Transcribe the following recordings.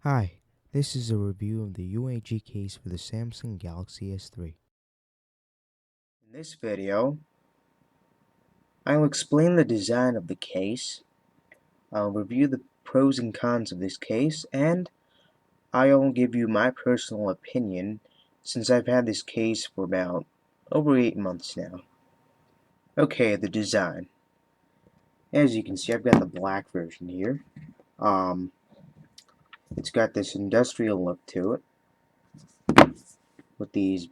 Hi, this is a review of the UAG case for the Samsung Galaxy S3. In this video, I'll explain the design of the case, I'll review the pros and cons of this case, and I'll give you my personal opinion since I've had this case for about over 8 months now. Okay, the design. As you can see, I've got the black version here. Um, it's got this industrial look to it with these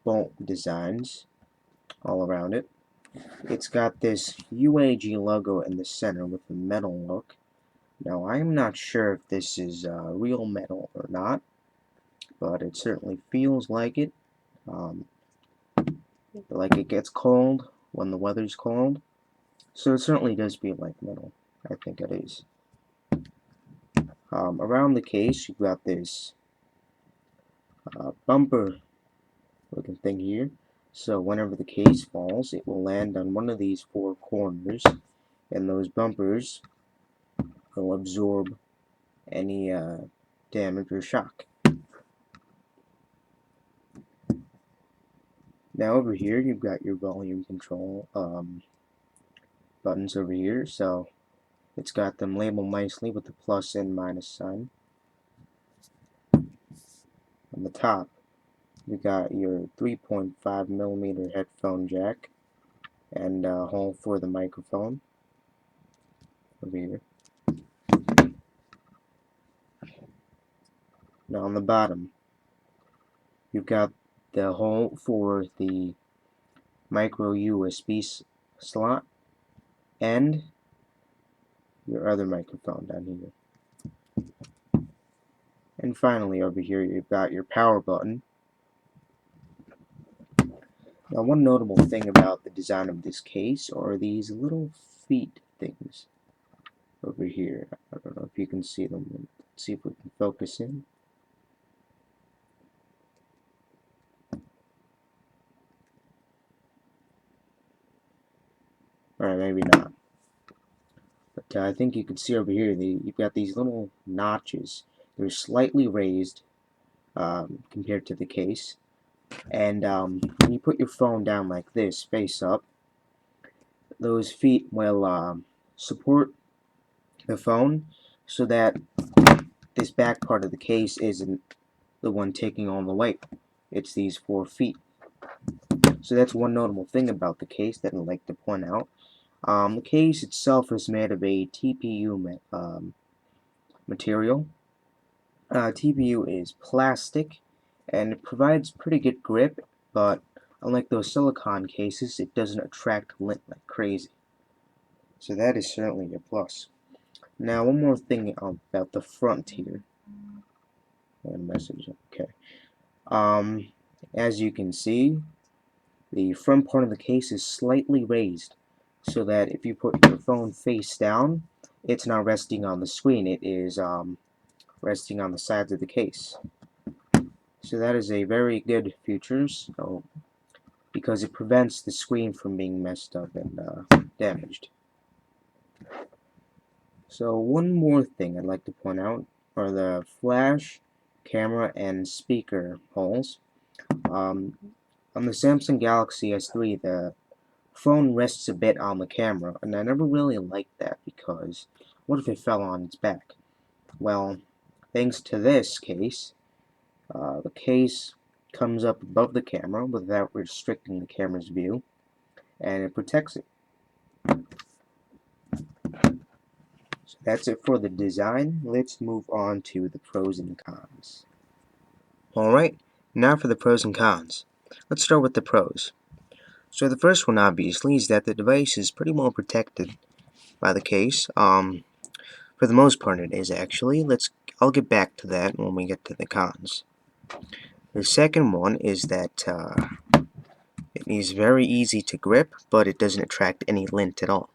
bolt designs all around it. It's got this UAG logo in the center with the metal look. Now, I'm not sure if this is real metal or not, but it certainly feels like it. Um, like it gets cold when the weather's cold. So it certainly does feel like metal. I think it is. Around the case, you've got this bumper looking thing here. So whenever the case falls, it will land on one of these four corners, and those bumpers will absorb any damage or shock. Now over here, you've got your volume control buttons over here. So it's got them labeled nicely with the plus and minus sign. On the top, you got your 3.5 millimeter headphone jack and a hole for the microphone over here. Now on the bottom, you've got the hole for the micro USB slot and your other microphone down here. And finally over here, you've got your power button. Now, one notable thing about the design of this case are these little feet things over here. I don't know if you can see them. Let's see if we can focus in. Alright, maybe not. But I think you can see over here, you've got these little notches. They're slightly raised compared to the case. And when you put your phone down like this, face up, those feet will support the phone so that this back part of the case isn't the one taking all the weight. It's these 4 feet. So that's one notable thing about the case that I'd like to point out. The case itself is made of a TPU material. TPU is plastic and it provides pretty good grip, but unlike those silicone cases, it doesn't attract lint like crazy. So that is certainly a plus. Now, one more thing about the front here. Message, okay. As you can see, the front part of the case is slightly raised so that if you put your phone face down, it's not resting on the screen. It is resting on the sides of the case. So that is a very good feature because it prevents the screen from being messed up and damaged. So one more thing I'd like to point out are the flash, camera, and speaker holes. On the Samsung Galaxy S3, the phone rests a bit on the camera, and I never really liked that because what if it fell on its back? Well, thanks to this case, the case comes up above the camera without restricting the camera's view, and it protects it. So that's it for the design. Let's move on to the pros and cons. Alright, now for the pros and cons. Let's start with the pros. So the first one, obviously, is that the device is pretty well protected by the case. For the most part, it is actually. I'll get back to that when we get to the cons. The second one is that it is very easy to grip, but it doesn't attract any lint at all.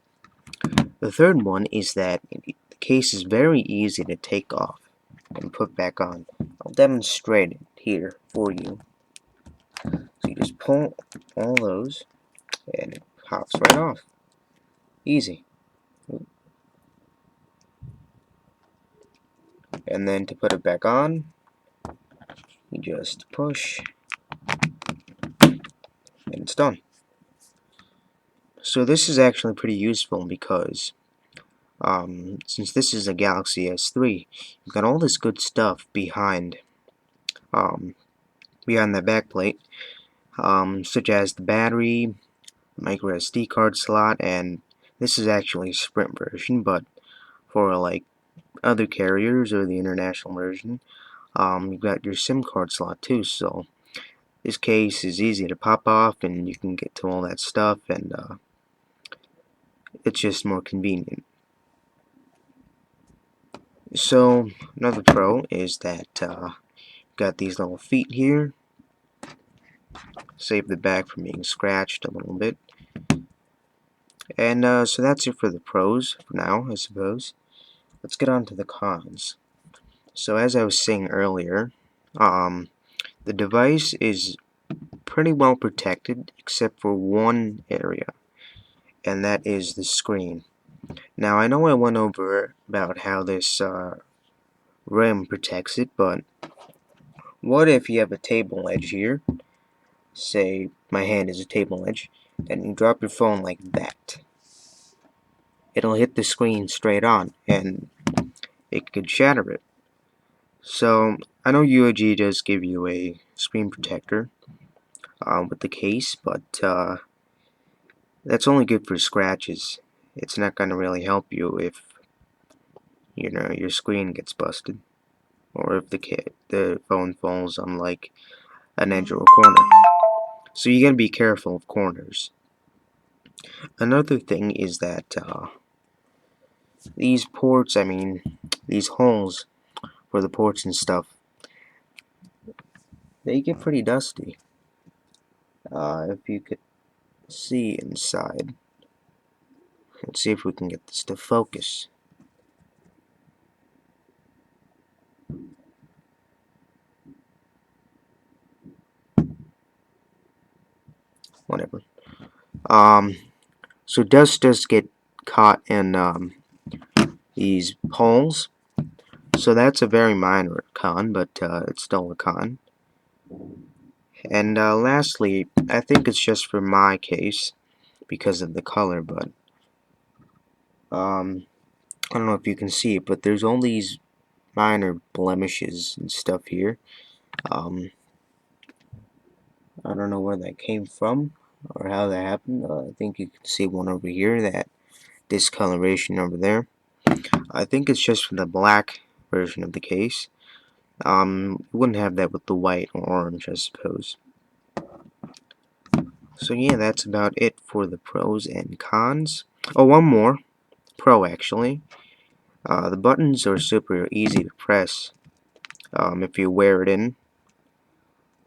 The third one is that the case is very easy to take off and put back on. I'll demonstrate it here for you. So you just pull all those, and it pops right off. Easy. And then to put it back on, you just push, and it's done. So this is actually pretty useful because since this is a Galaxy S3, you've got all this good stuff um, behind the backplate, such as the battery, micro SD card slot, and this is actually a Sprint version, but for like other carriers or the international version, you've got your SIM card slot too. So this case is easy to pop off, and you can get to all that stuff, and it's just more convenient. So another pro is that got these little feet here, save the back from being scratched a little bit. And so that's it for the pros for now, I suppose. Let's get on to the cons. So as I was saying earlier, the device is pretty well protected except for one area, and that is the screen. Now I know I went over about how this rim protects it, but what if you have a table edge here? Say my hand is a table edge, and you drop your phone like that. It'll hit the screen straight on, and it could shatter it. So I know UAG does give you a screen protector with the case, but that's only good for scratches. It's not going to really help you if your screen gets busted, or if the phone falls on like an edge or a corner. So you gotta be careful of corners. Another thing is that these ports, I mean, these holes for the ports and stuff, they get pretty dusty. If you could see inside, let's see if we can get this to focus. Whatever. Um, so dust does get caught in these holes. So that's a very minor con, but it's still a con. And lastly, I think it's just for my case because of the color, but I don't know if you can see it, but there's all these minor blemishes and stuff here. Um, I don't know where that came from or how that happened. I think you can see one over here, that discoloration over there. I think it's just from the black version of the case. You wouldn't have that with the white or orange, I suppose. So yeah, that's about it for the pros and cons. Oh, one more pro actually. The buttons are super easy to press if you wear it in.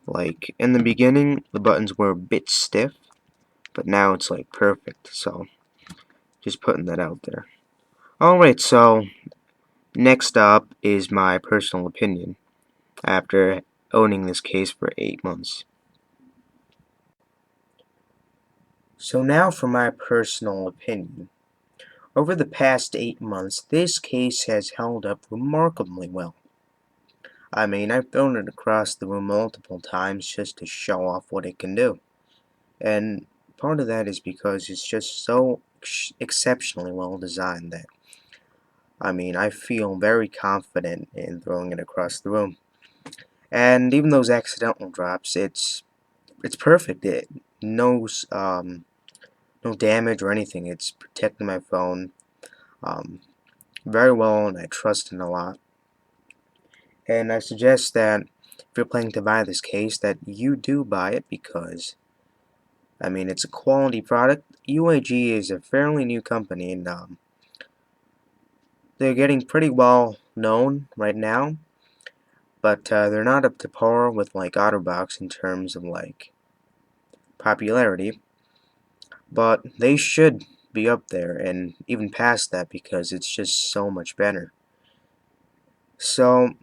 Like in the beginning, the buttons were a bit stiff, but now it's like perfect. So just putting that out there. Alright, so next up is my personal opinion after owning this case for 8 months. So now for my personal opinion. Over the past 8 months, this case has held up remarkably well. I mean, I've thrown it across the room multiple times just to show off what it can do. And part of that is because it's just so exceptionally well designed that, I mean, I feel very confident in throwing it across the room. And even those accidental drops, it's perfect. No damage or anything. It's protecting my phone very well, and I trust it a lot. And I suggest that if you're planning to buy this case, that you do buy it because, I mean, it's a quality product. UAG is a fairly new company, and they're getting pretty well known right now, but they're not up to par with like OtterBox in terms of like popularity. But they should be up there and even past that because it's just so much better. So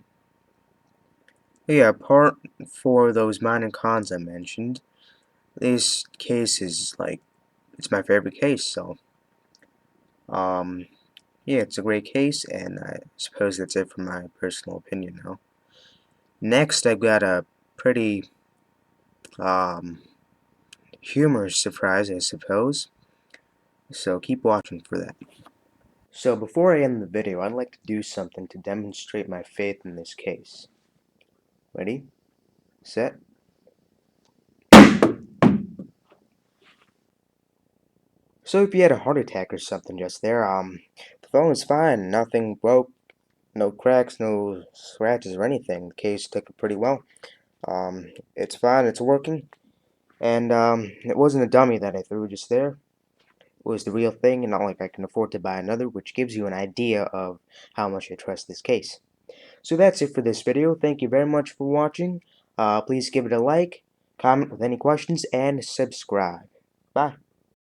yeah, apart for those minor cons I mentioned, this case is like it's my favorite case. So um, Yeah, it's a great case, and I suppose that's it for my personal opinion now. Next, I've got a pretty um, humorous surprise, I suppose. So keep watching for that. So before I end the video, I'd like to do something to demonstrate my faith in this case. Ready? Set? So if you had a heart attack or something just there, the phone was fine, nothing broke, no cracks, no scratches or anything. The case took it pretty well. It's fine, it's working, and it wasn't a dummy that I threw just there. It was the real thing, and not like I can afford to buy another, which gives you an idea of how much I trust this case. So that's it for this video. Thank you very much for watching. Please give it a like, comment with any questions, and subscribe. Bye.